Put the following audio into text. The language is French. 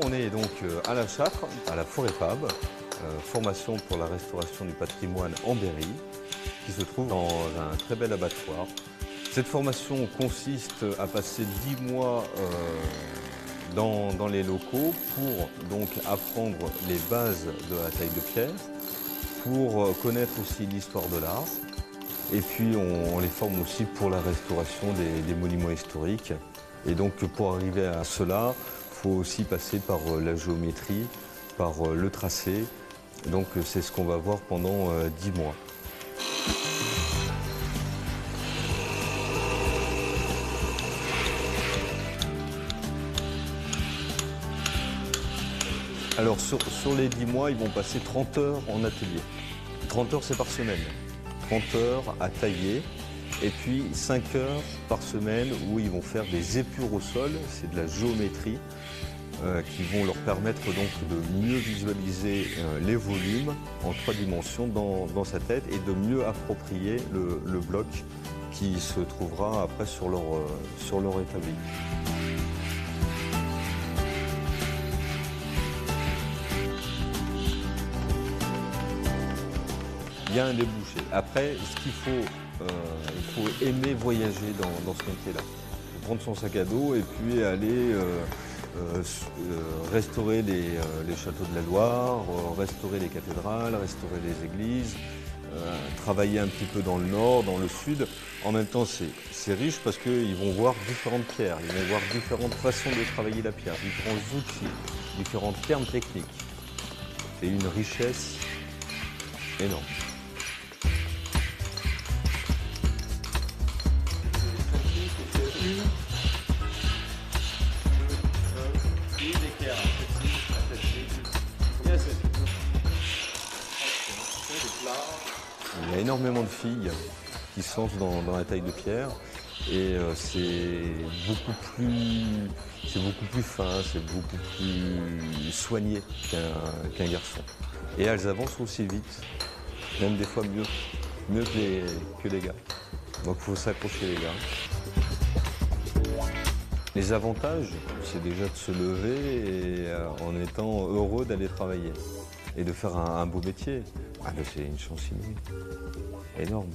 On est donc à La Châtre, à la Forêt Fab, formation pour la restauration du patrimoine en Berry, qui se trouve dans un très bel abattoir. Cette formation consiste à passer 10 mois dans les locaux pour donc apprendre les bases de la taille de pierre, pour connaître aussi l'histoire de l'art. Et puis on les forme aussi pour la restauration des monuments historiques. Et donc pour arriver à cela, il faut aussi passer par la géométrie, par le tracé. Donc c'est ce qu'on va voir pendant 10 mois. Alors sur les 10 mois, ils vont passer 30 heures en atelier. 30 heures c'est par semaine. 30 heures à tailler. Et puis 5 heures par semaine où ils vont faire des épures au sol, c'est de la géométrie qui vont leur permettre donc de mieux visualiser les volumes en 3 dimensions dans sa tête et de mieux approprier le bloc qui se trouvera après sur leur établi. Il y a un débouché. Après, ce qu'il faut, il faut aimer voyager dans ce métier-là. Il faut prendre son sac à dos et puis aller restaurer les châteaux de la Loire, restaurer les cathédrales, restaurer les églises, travailler un petit peu dans le nord, dans le sud. En même temps, c'est riche parce qu'ils vont voir différentes pierres, ils vont voir différentes façons de travailler la pierre, différents outils, différents termes techniques. C'est une richesse énorme. Il y a énormément de filles qui se lancent dans la taille de pierre et c'est beaucoup plus fin, c'est beaucoup plus soigné qu'un garçon. Et elles avancent aussi vite, même des fois mieux que les gars. Donc il faut s'accrocher les gars. Les avantages, c'est déjà de se lever et en étant heureux d'aller travailler et de faire un beau métier. Ah ben c'est une chance inouïe, énorme.